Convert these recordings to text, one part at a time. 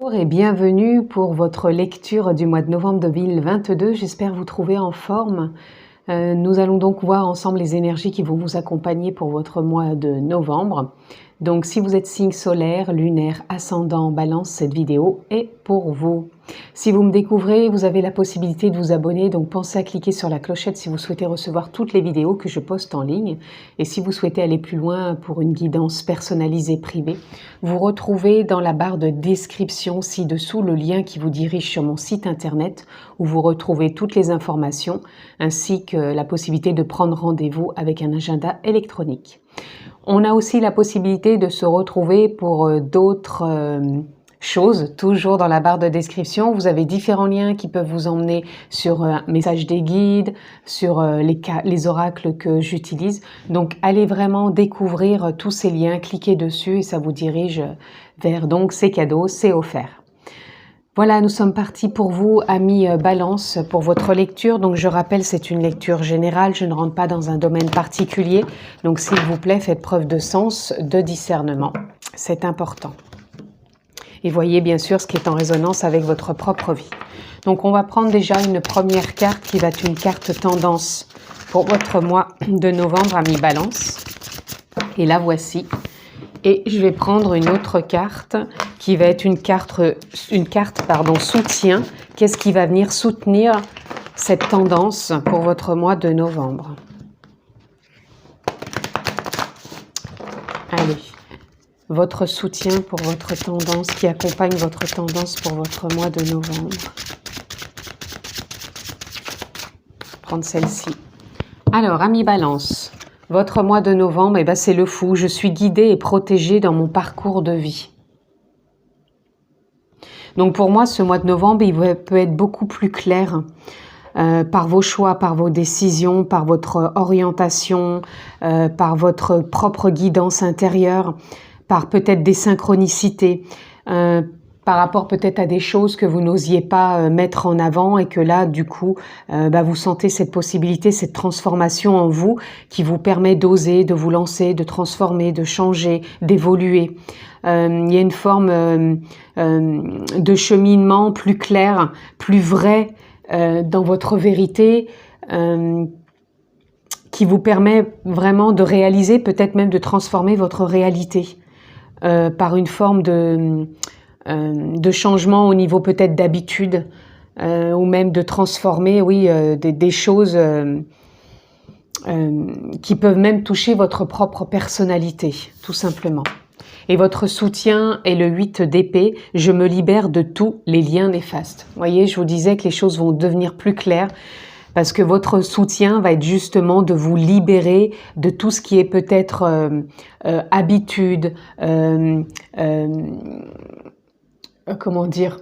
Bonjour et bienvenue pour votre lecture du mois de novembre 2022. J'espère vous trouver en forme. Nous allons donc voir ensemble les énergies qui vont vous accompagner pour votre mois de novembre. Donc si vous êtes signe solaire, lunaire, ascendant, balance, cette vidéo est pour vous. Si vous me découvrez, vous avez la possibilité de vous abonner, donc pensez à cliquer sur la clochette si vous souhaitez recevoir toutes les vidéos que je poste en ligne. Et si vous souhaitez aller plus loin pour une guidance personnalisée privée, vous retrouvez dans la barre de description ci-dessous le lien qui vous dirige sur mon site internet où vous retrouvez toutes les informations ainsi que la possibilité de prendre rendez-vous avec un agenda électronique. On a aussi la possibilité de se retrouver pour d'autres choses, toujours dans la barre de description. Vous avez différents liens qui peuvent vous emmener sur un message des guides, sur les oracles que j'utilise. Donc, allez vraiment découvrir tous ces liens, cliquez dessus et ça vous dirige vers donc ces cadeaux, c'est offert. Voilà, nous sommes partis pour vous, amis Balance, pour votre lecture. Donc, je rappelle, c'est une lecture générale. Je ne rentre pas dans un domaine particulier. Donc, s'il vous plaît, faites preuve de sens, de discernement. C'est important. Et voyez bien sûr ce qui est en résonance avec votre propre vie. Donc, on va prendre déjà une première carte qui va être une carte tendance pour votre mois de novembre, amis Balance. Et la voici. Et je vais prendre une autre carte qui va être une carte soutien. Qu'est-ce qui va venir soutenir cette tendance pour votre mois de novembre? Allez, votre soutien pour votre tendance, qui accompagne votre tendance pour votre mois de novembre. Prendre celle-ci. Alors, amis Balance. Votre mois de novembre, eh ben, c'est le fou. Je suis guidée et protégée dans mon parcours de vie. Donc pour moi, ce mois de novembre, il peut être beaucoup plus clair par vos choix, par vos décisions, par votre orientation, par votre propre guidance intérieure, par peut-être des synchronicités, par rapport peut-être à des choses que vous n'osiez pas mettre en avant et que là, du coup, vous sentez cette possibilité, cette transformation en vous qui vous permet d'oser, de vous lancer, de transformer, de changer, d'évoluer. Il y a une forme de cheminement plus clair, plus vrai dans votre vérité qui vous permet vraiment de réaliser, peut-être même de transformer votre réalité par une forme de changement au niveau peut-être d'habitude ou même de transformer, oui, des choses qui peuvent même toucher votre propre personnalité, tout simplement. Et votre soutien est le 8 d'épée. Je me libère de tous les liens néfastes. Vous voyez, je vous disais que les choses vont devenir plus claires parce que votre soutien va être justement de vous libérer de tout ce qui est peut-être habitude, comment dire,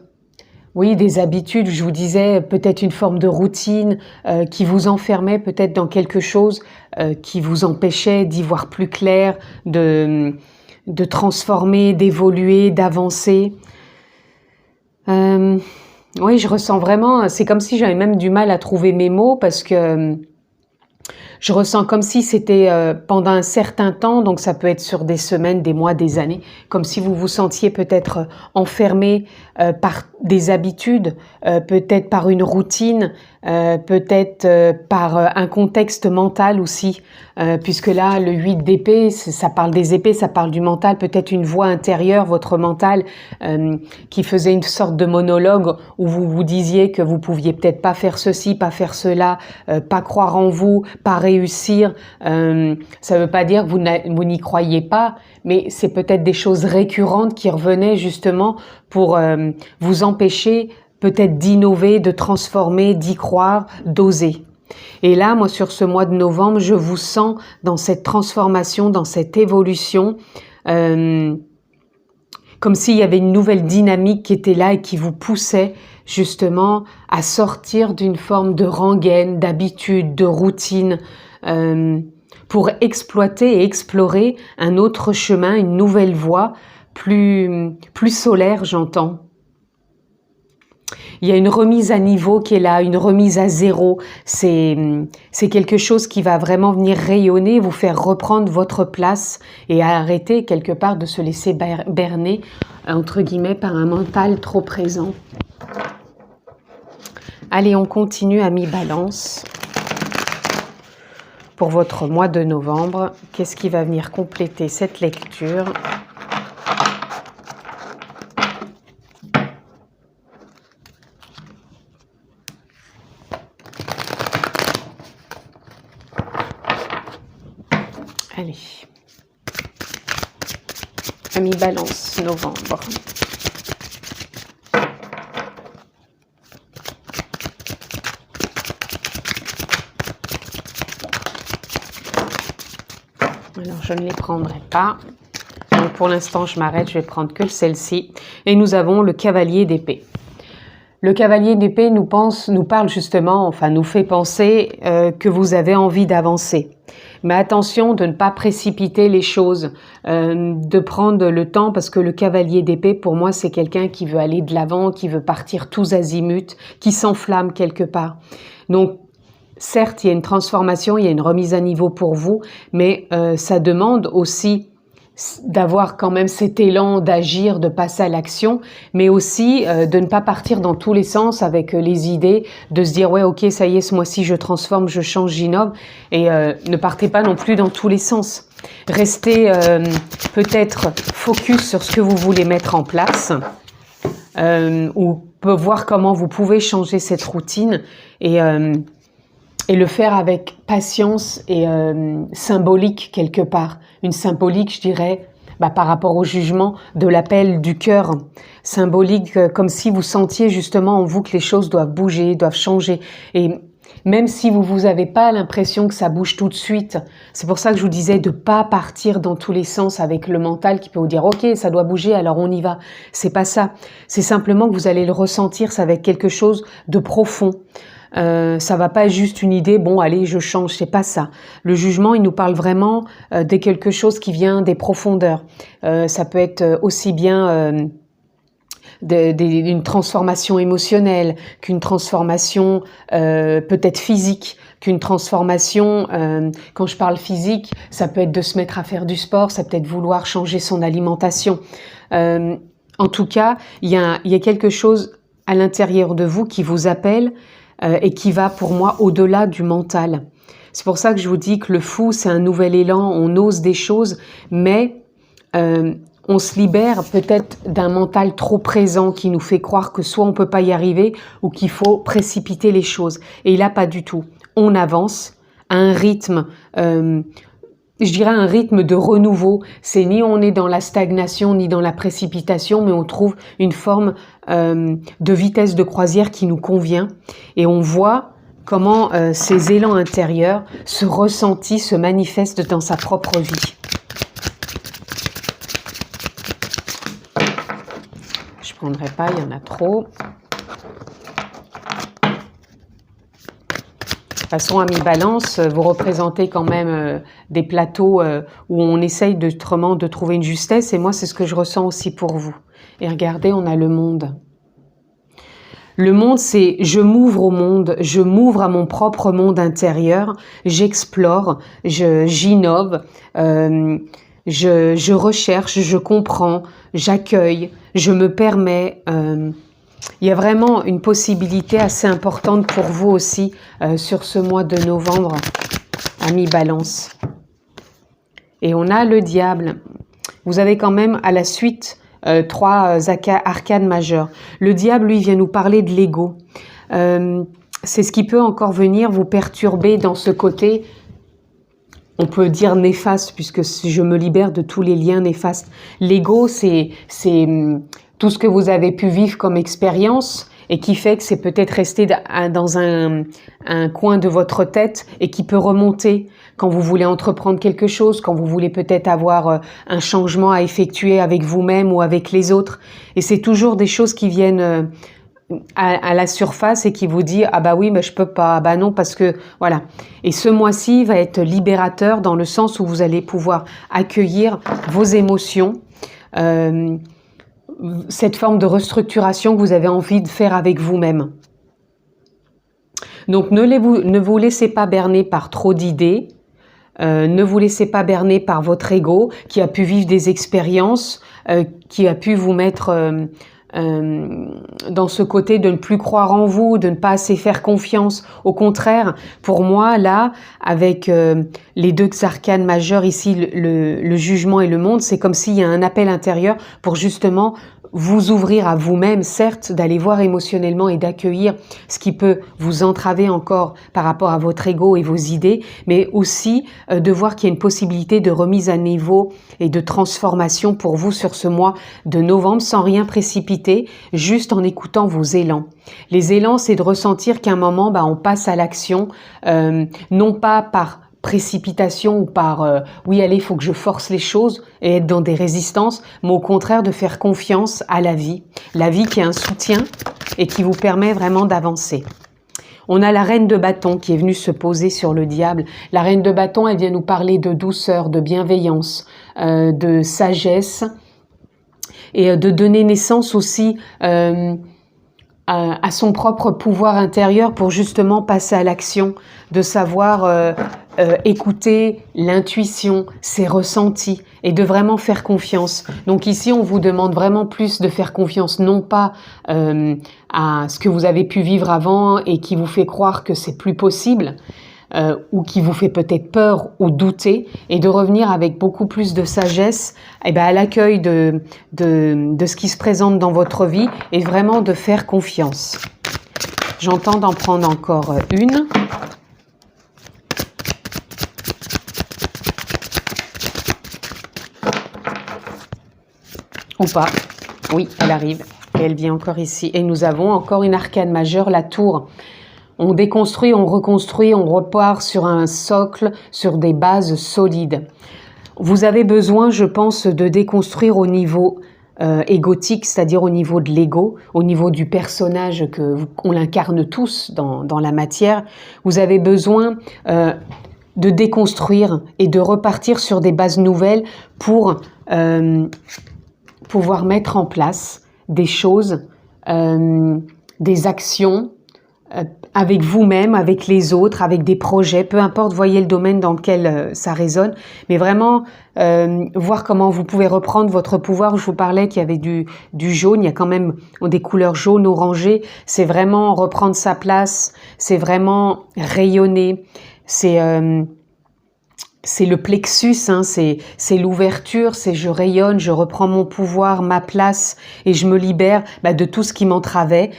oui, des habitudes, je vous disais, peut-être une forme de routine qui vous enfermait peut-être dans quelque chose qui vous empêchait d'y voir plus clair, de transformer, d'évoluer, d'avancer. Oui, je ressens vraiment, c'est comme si j'avais même du mal à trouver mes mots parce que je ressens comme si c'était pendant un certain temps, donc ça peut être sur des semaines, des mois, des années, comme si vous vous sentiez peut-être enfermé par des habitudes, peut-être par une routine, peut-être par un contexte mental aussi, puisque là, le 8 d'épée, ça parle des épées, ça parle du mental, peut-être une voix intérieure, votre mental, qui faisait une sorte de monologue où vous vous disiez que vous pouviez peut-être pas faire ceci, pas faire cela, pas croire en vous, pas réussir. Ça ne veut pas dire que vous n'y croyez pas, mais c'est peut-être des choses récurrentes qui revenaient justement pour vous empêcher peut-être d'innover, de transformer, d'y croire, d'oser. Et là, moi, sur ce mois de novembre, je vous sens dans cette transformation, dans cette évolution, comme s'il y avait une nouvelle dynamique qui était là et qui vous poussait justement à sortir d'une forme de rengaine, d'habitude, de routine, pour exploiter et explorer un autre chemin, une nouvelle voie, plus solaire, j'entends. Il y a une remise à niveau qui est là, une remise à zéro. C'est quelque chose qui va vraiment venir rayonner, vous faire reprendre votre place et arrêter quelque part de se laisser berner, entre guillemets, par un mental trop présent. Allez, on continue, amis Balance. Pour votre mois de novembre, qu'est-ce qui va venir compléter cette lecture ? Allez, amis Balance, novembre. Alors, je ne les prendrai pas. Donc, pour l'instant, je m'arrête, je vais prendre que celle-ci. Et nous avons le cavalier d'épée. Le cavalier d'épée nous parle justement, enfin, nous fait penser que vous avez envie d'avancer. Mais attention de ne pas précipiter les choses, de prendre le temps, parce que le cavalier d'épée, pour moi, c'est quelqu'un qui veut aller de l'avant, qui veut partir tous azimuts, qui s'enflamme quelque part. Donc, certes, il y a une transformation, il y a une remise à niveau pour vous, mais ça demande aussi d'avoir quand même cet élan d'agir, de passer à l'action, mais aussi de ne pas partir dans tous les sens avec les idées, de se dire « ouais, ok, ça y est, ce mois-ci, je transforme, je change, j'innove », et ne partez pas non plus dans tous les sens. Restez peut-être focus sur ce que vous voulez mettre en place, ou voir comment vous pouvez changer cette routine, et le faire avec patience et symbolique quelque part. Une symbolique, je dirais, par rapport au jugement de l'appel du cœur. Symbolique, comme si vous sentiez justement en vous que les choses doivent bouger, doivent changer. Et même si vous avez pas l'impression que ça bouge tout de suite, c'est pour ça que je vous disais de pas partir dans tous les sens avec le mental qui peut vous dire « ok, ça doit bouger, alors on y va ». C'est pas ça. C'est simplement que vous allez le ressentir, ça va être quelque chose de profond. Ça va pas être juste une idée, bon allez je change, c'est pas ça. Le jugement il nous parle vraiment de quelque chose qui vient des profondeurs. Ça peut être aussi bien d'une transformation émotionnelle qu'une transformation peut-être physique, qu'une transformation, quand je parle physique, ça peut être de se mettre à faire du sport, ça peut être vouloir changer son alimentation. En tout cas, il y a quelque chose à l'intérieur de vous qui vous appelle et qui va pour moi au-delà du mental. C'est pour ça que je vous dis que le fou, c'est un nouvel élan, on ose des choses, mais on se libère peut-être d'un mental trop présent qui nous fait croire que soit on peut pas y arriver ou qu'il faut précipiter les choses. Et là, pas du tout. On avance à un rythme, je dirais un rythme de renouveau. C'est ni on est dans la stagnation ni dans la précipitation, mais on trouve une forme de vitesse de croisière qui nous convient. Et on voit comment ces élans intérieurs, ce ressenti se manifestent dans sa propre vie. Je ne prendrai pas, il y en a trop. De toute façon, amis Balance, vous représentez quand même des plateaux où on essaye de trouver une justesse. Et moi, c'est ce que je ressens aussi pour vous. Et regardez, on a le monde. Le monde, c'est je m'ouvre au monde, je m'ouvre à mon propre monde intérieur, j'explore, j'innove, je recherche, je comprends, j'accueille, je me permets. Il y a vraiment une possibilité assez importante pour vous aussi sur ce mois de novembre, amis Balance. Et on a le diable. Vous avez quand même à la suite 3 arcanes majeures. Le diable, lui, vient nous parler de l'ego. C'est ce qui peut encore venir vous perturber dans ce côté, on peut dire néfaste, puisque je me libère de tous les liens néfastes. L'ego, c'est tout ce que vous avez pu vivre comme expérience et qui fait que c'est peut-être resté dans un coin de votre tête et qui peut remonter quand vous voulez entreprendre quelque chose, quand vous voulez peut-être avoir un changement à effectuer avec vous-même ou avec les autres. Et c'est toujours des choses qui viennent à la surface et qui vous dit « ah bah oui, mais je peux pas, ah bah non, parce que… » voilà. Et ce mois-ci va être libérateur dans le sens où vous allez pouvoir accueillir vos émotions, cette forme de restructuration que vous avez envie de faire avec vous-même. Donc ne vous laissez pas berner par trop d'idées, ne vous laissez pas berner par votre ego qui a pu vivre des expériences, qui a pu vous mettre dans ce côté de ne plus croire en vous, de ne pas assez faire confiance. Au contraire, pour moi, là, avec les deux arcanes majeures ici, le jugement et le monde, c'est comme s'il y a un appel intérieur pour justement vous ouvrir à vous-même, certes, d'aller voir émotionnellement et d'accueillir ce qui peut vous entraver encore par rapport à votre ego et vos idées, mais aussi de voir qu'il y a une possibilité de remise à niveau et de transformation pour vous sur ce mois de novembre, sans rien précipiter, juste en écoutant vos élans. Les élans, c'est de ressentir qu'à un moment, on passe à l'action, non pas par précipitation ou par oui allez, il faut que je force les choses et être dans des résistances, mais au contraire de faire confiance à la vie qui est un soutien et qui vous permet vraiment d'avancer. On a la reine de bâton qui est venue se poser sur le diable. La reine de bâton, elle vient nous parler de douceur, de bienveillance, de sagesse et de donner naissance aussi à son propre pouvoir intérieur pour justement passer à l'action, de savoir écouter l'intuition, ses ressentis et de vraiment faire confiance. Donc ici, on vous demande vraiment plus de faire confiance, non pas à ce que vous avez pu vivre avant et qui vous fait croire que c'est plus possible, ou qui vous fait peut-être peur ou douter, et de revenir avec beaucoup plus de sagesse à l'accueil de ce qui se présente dans votre vie et vraiment de faire confiance. J'entends d'en prendre encore une. Ou pas. Oui, elle arrive. Et elle vient encore ici. Et nous avons encore une arcane majeure, la tour. On déconstruit, on reconstruit, on repart sur un socle, sur des bases solides. Vous avez besoin, je pense, de déconstruire au niveau égotique, c'est-à-dire au niveau de l'ego, au niveau du personnage qu'on l'incarne tous dans la matière. Vous avez besoin de déconstruire et de repartir sur des bases nouvelles pour pouvoir mettre en place des choses, des actions, avec vous-même, avec les autres, avec des projets, peu importe, voyez le domaine dans lequel ça résonne, mais vraiment voir comment vous pouvez reprendre votre pouvoir. Je vous parlais qu'il y avait du jaune, il y a quand même des couleurs jaunes, orangées, c'est vraiment reprendre sa place, c'est vraiment rayonner, c'est le plexus, hein, c'est l'ouverture, c'est je rayonne, je reprends mon pouvoir, ma place et je me libère de tout ce qui m'entravait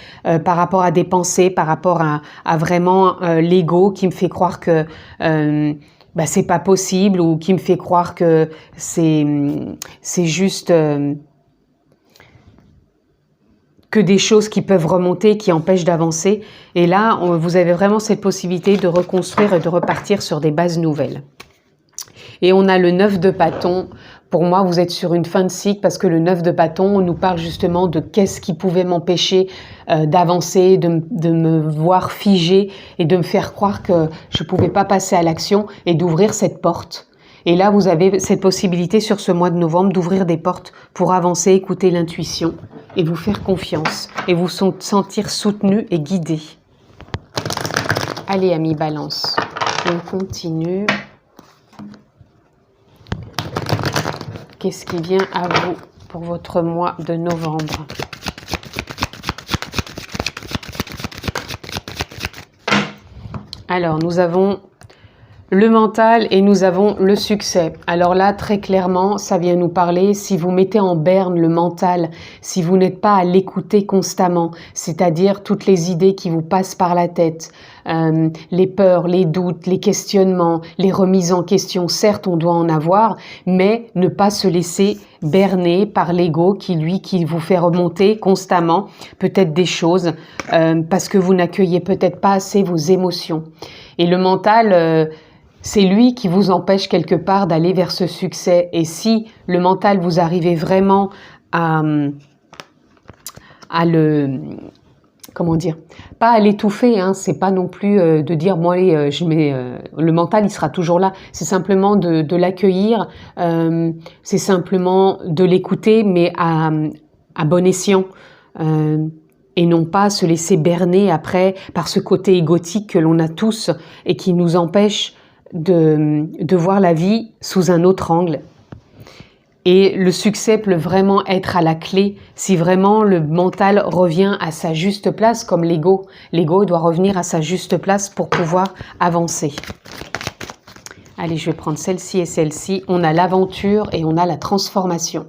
par rapport à des pensées, par rapport à vraiment l'ego qui me fait croire que c'est pas possible ou qui me fait croire que c'est juste que des choses qui peuvent remonter, qui empêchent d'avancer. Et là, vous avez vraiment cette possibilité de reconstruire et de repartir sur des bases nouvelles. Et on a le 9 de bâton. Pour moi, vous êtes sur une fin de cycle parce que le 9 de bâton, on nous parle justement de qu'est-ce qui pouvait m'empêcher d'avancer, de me voir figée et de me faire croire que je ne pouvais pas passer à l'action et d'ouvrir cette porte. Et là, vous avez cette possibilité sur ce mois de novembre d'ouvrir des portes pour avancer, écouter l'intuition et vous faire confiance et vous sentir soutenu et guidé. Allez, amis Balance, on continue. Qu'est-ce qui vient à vous pour votre mois de novembre? Alors, nous avons le mental et nous avons le succès. Alors là, très clairement, ça vient nous parler, si vous mettez en berne le mental, si vous n'êtes pas à l'écouter constamment, c'est-à-dire toutes les idées qui vous passent par la tête, les peurs, les doutes, les questionnements, les remises en question, certes, on doit en avoir, mais ne pas se laisser berner par l'ego qui vous fait remonter constamment peut-être des choses parce que vous n'accueillez peut-être pas assez vos émotions. Et le mental, c'est lui qui vous empêche quelque part d'aller vers ce succès. Et si le mental, vous arrivez vraiment à le... Comment dire? Pas à l'étouffer, hein, c'est pas non plus de dire bon allez, le mental il sera toujours là. C'est simplement de l'accueillir, c'est simplement de l'écouter, mais à bon escient, et non pas se laisser berner après par ce côté égotique que l'on a tous et qui nous empêche de voir la vie sous un autre angle. Et le succès peut vraiment être à la clé si vraiment le mental revient à sa juste place, comme l'ego. L'ego doit revenir à sa juste place pour pouvoir avancer. Allez, je vais prendre celle-ci et celle-ci. On a l'aventure et on a la transformation.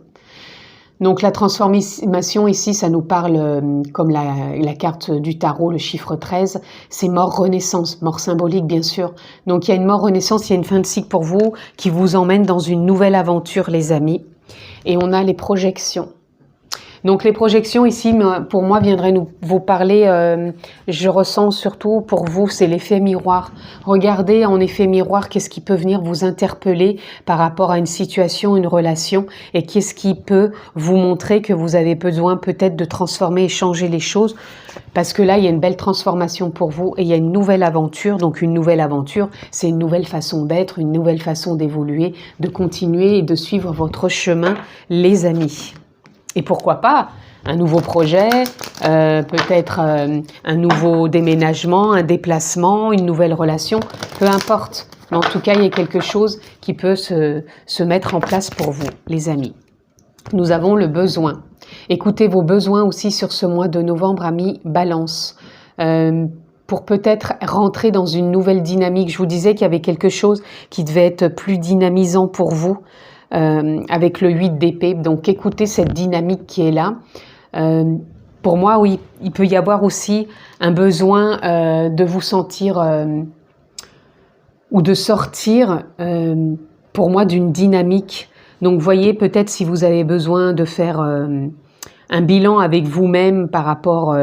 Donc la transformation ici, ça nous parle comme la carte du tarot, le chiffre 13, c'est mort-renaissance, mort symbolique bien sûr. Donc il y a une mort-renaissance, il y a une fin de cycle pour vous qui vous emmène dans une nouvelle aventure les amis. Et on a les projections. Donc les projections ici, pour moi, viendraient vous parler, je ressens surtout pour vous, c'est l'effet miroir. Regardez en effet miroir, qu'est-ce qui peut venir vous interpeller par rapport à une situation, une relation, et qu'est-ce qui peut vous montrer que vous avez besoin peut-être de transformer et changer les choses. Parce que là, il y a une belle transformation pour vous et il y a une nouvelle aventure. Donc une nouvelle aventure, c'est une nouvelle façon d'être, une nouvelle façon d'évoluer, de continuer et de suivre votre chemin, les amis. Et pourquoi pas un nouveau projet, peut-être un nouveau déménagement, un déplacement, une nouvelle relation, peu importe. Mais en tout cas, il y a quelque chose qui peut se mettre en place pour vous, les amis. Nous avons le besoin. Écoutez vos besoins aussi sur ce mois de novembre, amis, balance. Pour peut-être rentrer dans une nouvelle dynamique. Je vous disais qu'il y avait quelque chose qui devait être plus dynamisant pour vous. Avec le 8 d'épée, donc écoutez cette dynamique qui est là. Pour moi, oui, il peut y avoir aussi un besoin de vous sentir ou de sortir, pour moi, d'une dynamique. Donc voyez peut-être si vous avez besoin de faire un bilan avec vous-même par rapport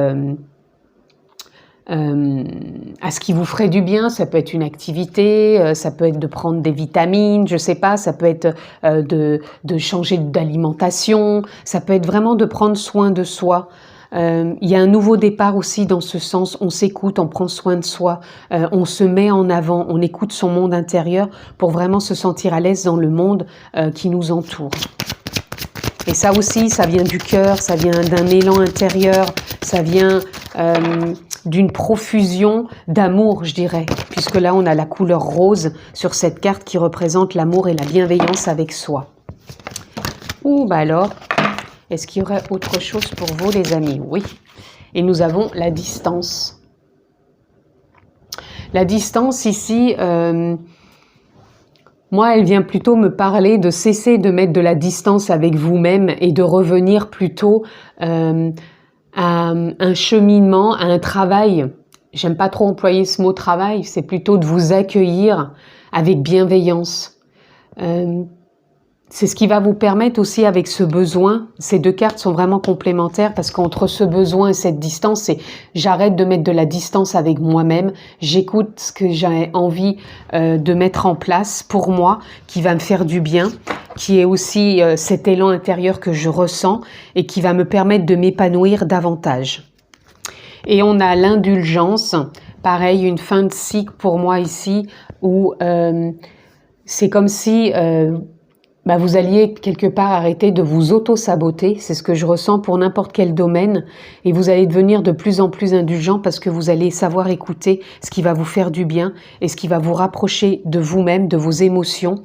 à ce qui vous ferait du bien. Ça peut être une activité, ça peut être de prendre des vitamines, je sais pas, ça peut être de changer d'alimentation, ça peut être vraiment de prendre soin de soi. Il y a un nouveau départ aussi dans ce sens, on s'écoute, on prend soin de soi, on se met en avant, on écoute son monde intérieur pour vraiment se sentir à l'aise dans le monde qui nous entoure. Et ça aussi, ça vient du cœur, ça vient d'un élan intérieur, ça vient d'une profusion d'amour, je dirais, puisque là, on a la couleur rose sur cette carte qui représente l'amour et la bienveillance avec soi. Ouh, bah alors, est-ce qu'il y aurait autre chose pour vous, les amis? Oui. Et nous avons la distance. La distance, ici, moi, elle vient plutôt me parler de cesser de mettre de la distance avec vous-même et de revenir plutôt à un cheminement, à un travail. J'aime pas trop employer ce mot travail, c'est plutôt de vous accueillir avec bienveillance. C'est ce qui va vous permettre aussi avec ce besoin. Ces deux cartes sont vraiment complémentaires parce qu'entre ce besoin et cette distance, c'est j'arrête de mettre de la distance avec moi-même, j'écoute ce que j'ai envie de mettre en place pour moi, qui va me faire du bien, qui est aussi cet élan intérieur que je ressens et qui va me permettre de m'épanouir davantage. Et on a l'indulgence, pareil, une fin de cycle pour moi ici, où c'est comme si vous alliez quelque part arrêter de vous auto-saboter, c'est ce que je ressens pour n'importe quel domaine, et vous allez devenir de plus en plus indulgent parce que vous allez savoir écouter ce qui va vous faire du bien et ce qui va vous rapprocher de vous-même, de vos émotions,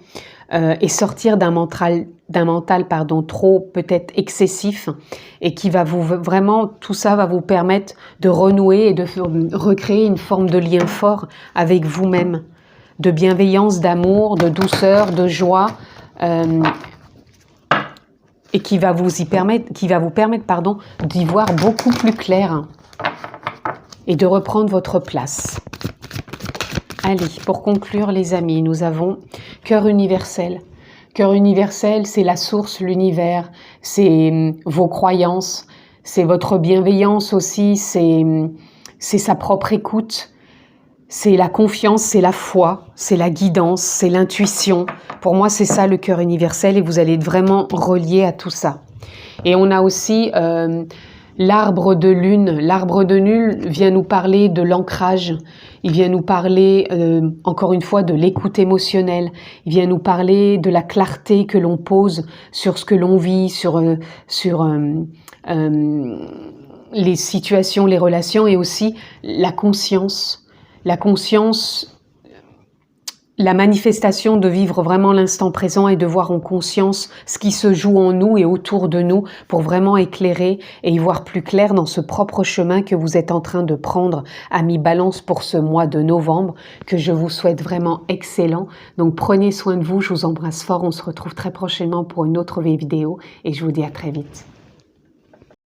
et sortir d'un mental trop peut-être excessif, et qui va vraiment, tout ça va vous permettre de renouer et de recréer une forme de lien fort avec vous-même, de bienveillance, d'amour, de douceur, de joie, et qui va vous permettre d'y voir beaucoup plus clair et de reprendre votre place. Allez, pour conclure les amis, nous avons cœur universel. Cœur universel, c'est la source, l'univers, c'est vos croyances, c'est votre bienveillance aussi, c'est sa propre écoute. C'est la confiance, c'est la foi, c'est la guidance, c'est l'intuition. Pour moi, c'est ça le cœur universel et vous allez être vraiment relié à tout ça. Et on a aussi L'arbre de lune. L'arbre de lune vient nous parler de l'ancrage. Il vient nous parler, encore une fois, de l'écoute émotionnelle. Il vient nous parler de la clarté que l'on pose sur ce que l'on vit, sur les situations, les relations et aussi la conscience. La conscience, la manifestation de vivre vraiment l'instant présent et de voir en conscience ce qui se joue en nous et autour de nous pour vraiment éclairer et y voir plus clair dans ce propre chemin que vous êtes en train de prendre à mi-balance pour ce mois de novembre, que je vous souhaite vraiment excellent. Donc prenez soin de vous, je vous embrasse fort, on se retrouve très prochainement pour une autre vidéo et je vous dis à très vite.